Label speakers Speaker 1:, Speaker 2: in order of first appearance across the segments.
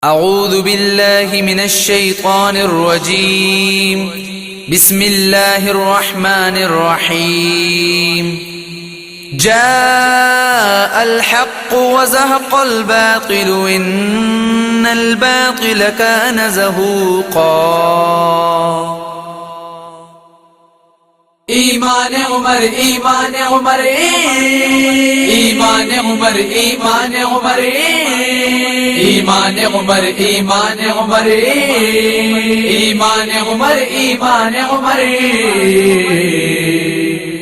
Speaker 1: اعوذ باللہ من الشیطان الرجیم بسم اللہ الرحمن الرحیم جاء الحق وزهق الباطل ان الباطل كان زهوقا
Speaker 2: ایمان عمر ایمان عمر ایمان عمر ایمان عمر ایمان عمر ایمان عمر ایمان عمر ایمان عمر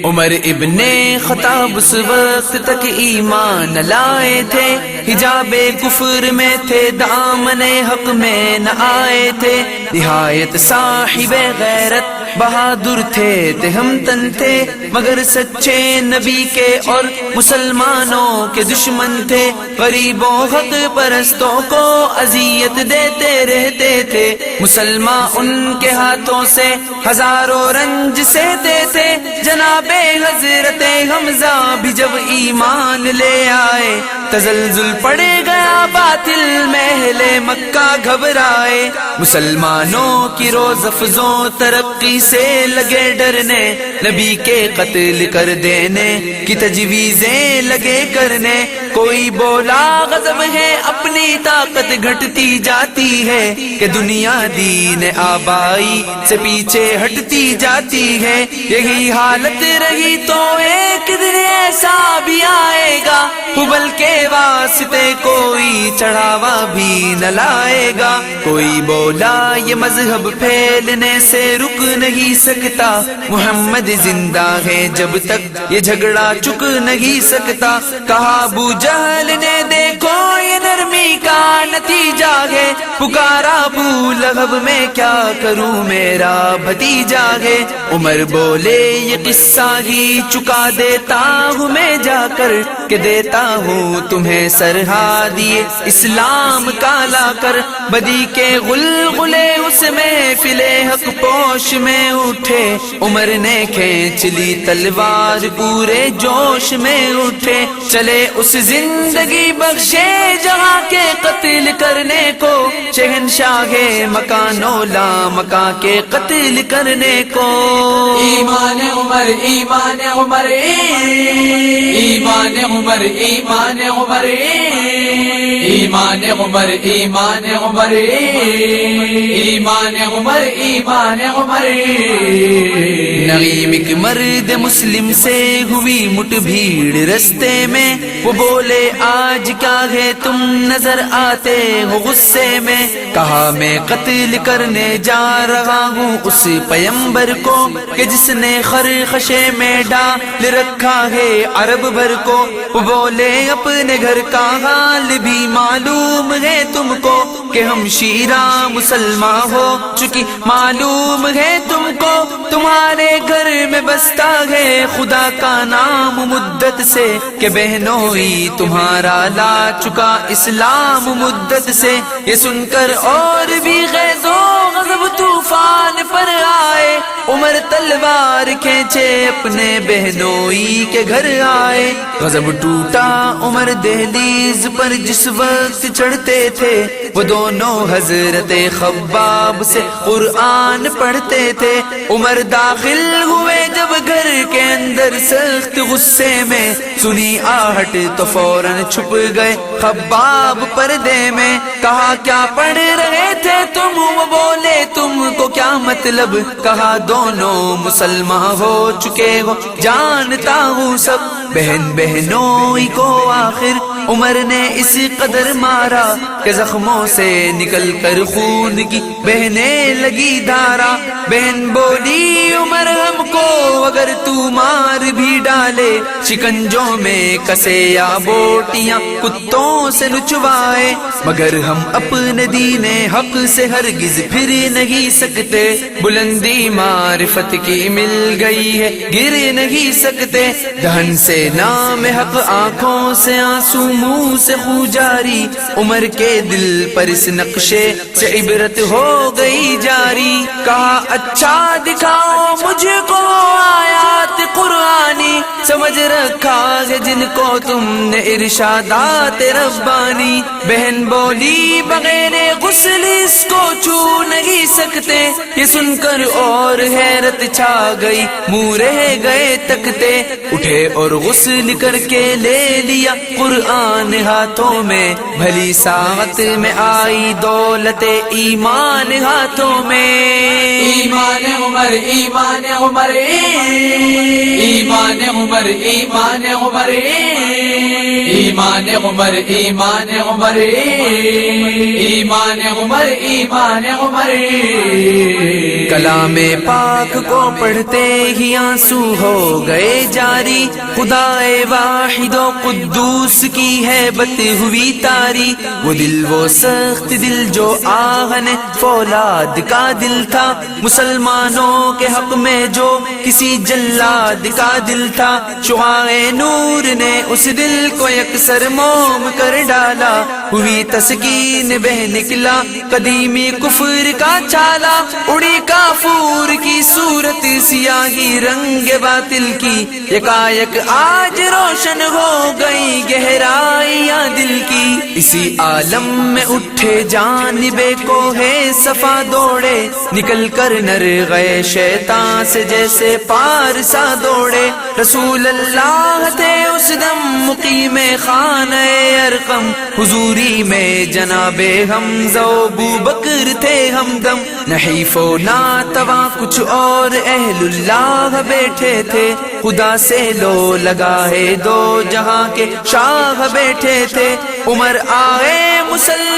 Speaker 1: عمر ابن خطاب اس وقت تک ایمان لائے تھے، حجاب کفر میں تھے، دامن حق میں نہ آئے تھے، نہایت صاحب غیرت بہادر تھے، تہمتن تھے، مگر سچے نبی کے اور مسلمانوں کے دشمن تھے، غریبوں حق پرستوں کو اذیت دیتے رہتے تھے، مسلمان ان کے ہاتھوں سے ہزاروں رنج سہتے تھے، جناب حضرت حمزہ بھی جب ایمان لے آئے، تزلزل پڑ گیا باطل میں، اہل مکہ گھبرائے، مسلمانوں کی روز افزوں ترقی سے لگے ڈرنے، نبی کے قتل کر دینے کی تجویزیں لگے کرنے، کوئی بولا غضب ہے اپنی طاقت گھٹتی جاتی ہے، کہ دنیا دین آبائی سے پیچھے ہٹتی جاتی ہے، یہی حالت رہی تو ایک دن ایسا بھی آئے گا، حبل کے واسطے کوئی چڑھاوا بھی نہ لائے گا، کوئی بولا یہ مذہب پھیلنے سے رک نہیں سکتا، محمد زندہ ہے جب تک یہ جھگڑا چک نہیں سکتا، کہا ابو جہل نے دیکھو یہ نرمی کا نتیجہ ہے، پکارا ابو لہب میں کیا کروں میرا بھتیجا ہے، عمر بولے یہ قصہ ہی چکا دیتا ہوں میں جا کر، کہ دیتا ہوں تمہیں سرحادی اسلام کا لا کر، بدی کے غلغلے اس میں فلے حق پوش میں اٹھے، عمر نے کھینچ لی تلوار پورے جوش میں اٹھے، چلے اس زندگی بخشے جہاں کے قتل کرنے کو، شہنشاہ مکانو لا مکان کے قتل کرنے کو،
Speaker 2: ایمان عمر ایمان عمر ایمان عمر ایمان عمر ایمان عمر ایمان عمر ایمان عمر ایمان عمر
Speaker 1: نعیم ایک مرد مسلم سے ہوئی مٹ بھیڑ رستے میں، وہ بولے آج کیا ہے تم نظر آتے ہو غصے میں، کہا میں قتل کرنے جا رہا ہوں اس پیمبر کو، کہ جس نے خرخشے میں ڈال رکھا ہے عرب بھر کو، وہ بولے اپنے گھر کا حال بھی معلوم ہے تم کو، کہ ہم شیرہ مسلمان ہو چکی معلوم ہے تم کو، تمہارے گھر میں بستا ہے خدا کا نام مدت سے، کہ بہنوئی تمہارا لا چکا اسلام مدت سے، یہ سن کر اور بھی غیظ و غضب طوفان پر آئے، عمر تلوار کھینچے اپنے بہنوئی کے گھر آئے، غضب ٹوٹا عمر دہلیز پر جس وقت چڑھتے تھے، وہ دونوں حضرت خباب سے قرآن پڑھتے تھے، عمر داخل ہوئے جب گھر کے اندر سخت غصے میں، سنی آہٹ تو فوراً چھپ گئے خباب پردے میں، کہا کیا پڑھ رہے تھے تم، وہ بولے تم کو کیا مطلب، کہا دونوں مسلمان ہو چکے ہو جانتا ہوں سب، بہن بہنوئی کو آخر عمر نے اس قدر مارا، کہ زخموں سے نکل کر خون کی بہنے لگی دھارا، بہن بولی عمر ہم کو اگر تو مار بھی ڈالے، شکنجوں میں کسے یا بوٹیاں کتوں سے نچوائے، مگر ہم اپنے دین حق سے ہرگز پھر نہیں سکتے، بلندی معرفت کی مل گئی ہے گر نہیں سکتے، دہن سے نام حق آنکھوں سے آنسو منہ سے خون جاری، عمر کے دل پر اس نقشے سے عبرت ہو گئی جاری، کہا اچھا دکھاؤ مجھ کو آیات قرآنی روحانی سمجھ رکھا ہے جن کو تم نے ارشادات ربانی. بہن بولی بغیر غسل اس کو چھو نہیں سکتے, یہ سن کر اور حیرت چھا گئی منہ رہ گئے تکتے. اٹھے اور غسل کر کے لے لیا قرآن ہاتھوں میں, بھلی ساعت میں آئی دولت ایمان ہاتھوں میں.
Speaker 2: ایمان عمر ایمان عمر ایمان عمر ایمان عمر ایمان عمر ایمان عمر ایمان عمر ایمان عمر.
Speaker 1: کلام پاک کو پڑھتے ہی آنسو ہو گئے جاری, خدا واحد و قدوس کی ہیبت ہوئی تاری. وہ دل وہ سخت دل جو آہن فولاد کا دل تھا, مسلمانوں کے حق میں جو کسی جلاد کا دل تھا. شعاع نور نے اس دل کو یکسر موم کر ڈالا, ہوئی تسکین بہ نکلا قدیمی کفر کا چھالا. اڑی کافور کی صورت سیاہی رنگ باطل کی, یکایک آج روشن ہو گئی گہرائیاں دل کی. اسی عالم میں اٹھے جانب کو ہے صفا دوڑے, نکل کر نر گئے شیطان سے جیسے پارسا دوڑے. رسول اللہ تھے اس دم مقیم خانہ ارقم, حضوری میں جناب حمزہ و ابو بکر تھے ہمدم. نحیف و ناتوا کچھ اور اہل اللہ بیٹھے تھے, خدا سے لو لگا ہے دو جہاں کے شاہ بیٹھے تھے. عمر آئے مصلی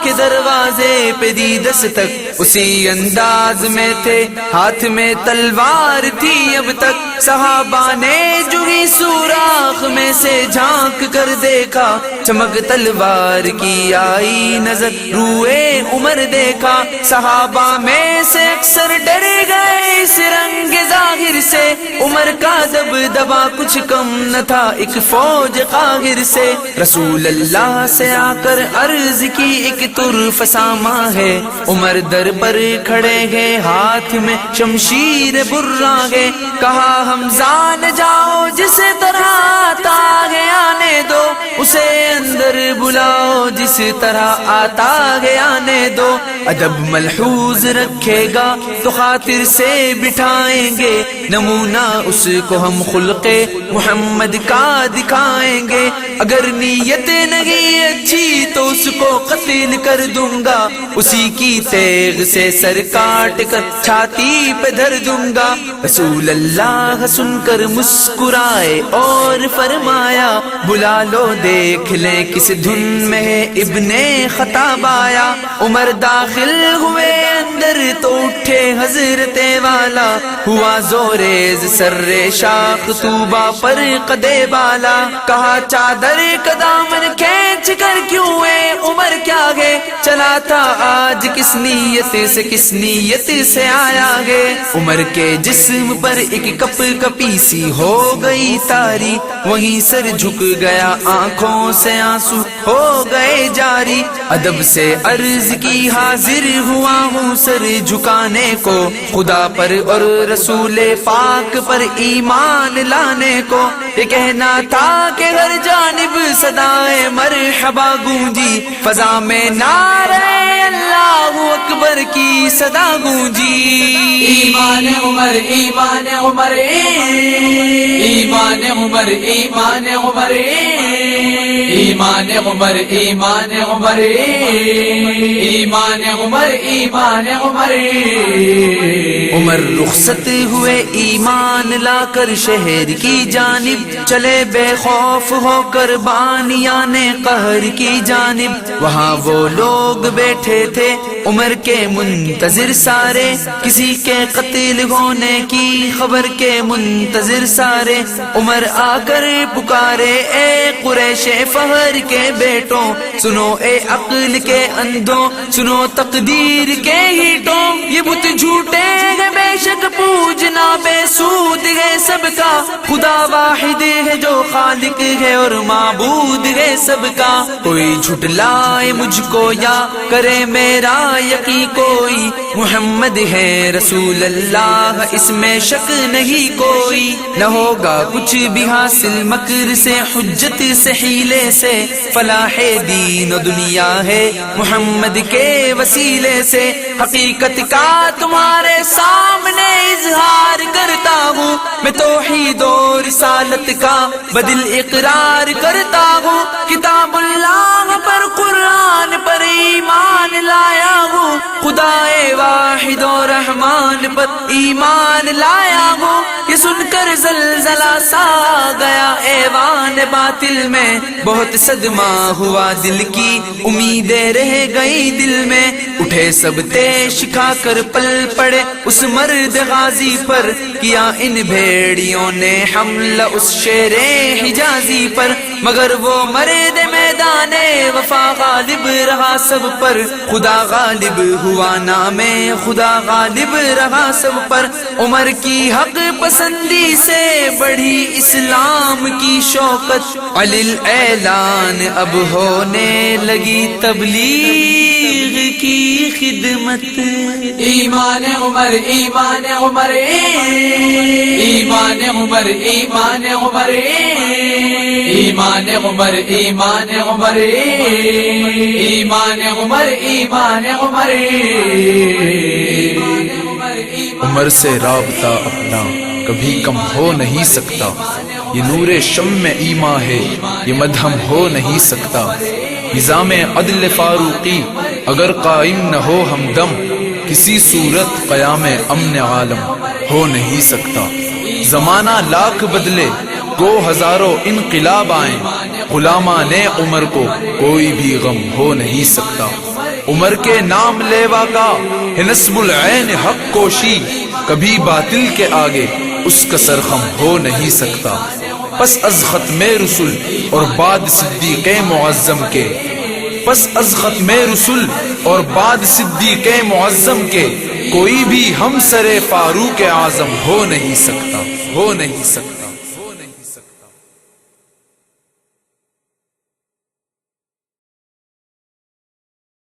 Speaker 1: کے دروازے پہ دی دستک, اسی انداز میں تھے ہاتھ میں تلوار تھی اب تک. صحابہ نے جوہی سوراخ میں سے جھانک کر دیکھا, چمک تلوار کی آئی نظر روئے عمر دیکھا. صحابہ میں سے اکثر ڈر گئے اس رنگ ظاہر سے, عمر کا دبدبا کچھ کم نہ تھا ایک فوج قاہر سے. رسول اللہ سے آ کر عرض کی ایک طرف ساما ہے, عمر در پر کھڑے ہیں ہاتھ میں شمشیر برا ہے. کہا حمزہ نہ جاؤ جس طرح آتا ہے آنے دو, اسے اندر بلاؤ جس طرح آتا ہے آنے دو. ادب ملحوظ رکھے گا تو خاطر سے بٹھائیں گے, نمونہ اس کو ہم خلق محمد کا دکھائیں گے. اگر نیت نہیں اچھی تو اس کو قتل کر دوں گا, اسی کی تیغ سے سر کاٹ کر چھاتی پہ دھر دوں گا. رسول اللہ سن کر مسکرائے اور فرمایا, بلا لو دیکھ لیں کس دھن میں ہے ابن خطاب آیا. عمر داخل ہوئے اندر تو اٹھے حضرت والا, ہوا زوریز سر شاخ طوبہ پر قدے بالا. کہا چادر کا دامن کھینچ کر کیوں ہے عمر کیا ہے, چلا تھا آج کس نیت سے کس نیت سے آیا ہے. عمر کے جسم پر ایک کپ کپی سی ہو گئی تاری, وہیں سر جھک گیا آنکھوں سے آنسو ہو گئے جاری. ادب سے عرض کی حاضر ہوا ہوں سر جھکانے کو, خدا پر اور رسول پاک پر ایمان لانے کو. یہ کہنا تھا کہ ہر جانب صدائے مرحبا گونجی, فضا میں نعرہ اللہ اکبر کی صدا گونجی.
Speaker 2: ایمان عمر ایمان عمر ایمان عمر ایمان عمر ایمان عمر ایمان عمر ایمان عمر ایمان عمر.
Speaker 1: عمر رخصت ہوئے ایمان لا کر شہر کی جانب, چلے بے خوف ہو کر بانیان قہر کی جانب. وہاں وہ لوگ بیٹھے تھے عمر کے منتظر سارے, کسی کے قتل ہونے کی خبر کے منتظر سارے. عمر آ کر پکارے اے قریش عیش فہر کے بیٹوں، سنو اے عقل کے اندھوں، سنو تقدیر کے ہیٹوں، یہ بت جھوٹے ہیں بے شک پوجنا بے سود ہے سب کا، خدا واحد ہے جو خالق ہے اور معبود ہے سب کا، کوئی جھٹلائے مجھ کو یا کرے میرا یقین کوئی، محمد ہے رسول اللہ اس میں شک نہیں کوئی، نہ ہوگا کچھ بھی حاصل مکر سے حجت سے حیلے سے، فلاح دین و دنیا ہے محمد کے وسیلے سے، حقیقت کا تمہارے سامنے اظہار کرتا ہوں، میں توحید و رسالت کا بدل اقرار کرتا ہوں، کتاب اللہ پر قرآن پر ایمان لایا ہوں، خدا واحد و رحمان پر ایمان لایا ہوں، یہ سن کر زلزلہ سا گیا ایوان باطل میں، بہت صدمہ ہوا دل کی امیدیں رہ گئی دل میں، اٹھے سب تیش کھا کر پل پڑے اس مرد غازی پر، کیا ان بھیڑیوں نے حملہ اس شیر حجازی پر، مگر وہ مرد میدان وفا غالب رہا سب پر، خدا غالب ہوا نام خدا غالب رہا سب پر، عمر کی حق پسندی سے بڑھی اسلام کی شوکت، علی الاعلان اب ہونے لگی تبلیغ کی خدمت،
Speaker 2: ایمان عمر ایمان عمر ایمان عمر ایمان عمر ایمان عمر ایمان عمر ایمان عمر ایمان عمر،
Speaker 3: عمر سے رابطہ اپنا کبھی کم ہو نہیں سکتا، یہ نور شمع ایماں ہے یہ مدھم ہو نہیں سکتا، نظام عدل فاروقی اگر قائم نہ ہو ہمدم، کسی صورت قیام امن عالم ہو نہیں سکتا، زمانہ لاکھ بدلے گو ہزاروں انقلاب آئیں، غلامان عمر کو کوئی بھی غم ہو نہیں سکتا، عمر کے نام لیوا کا ہے نصب العین حق کوشی، کبھی باطل کے آگے اس کا سرخم ہو نہیں سکتا، پس از ختم رسول اور بعد صدیق معظم کے، پس از ختم رسول اور بعد صدیق معظم کے، کوئی بھی ہم سر فاروق اعظم ہو نہیں سکتا، ہو نہیں سکتا۔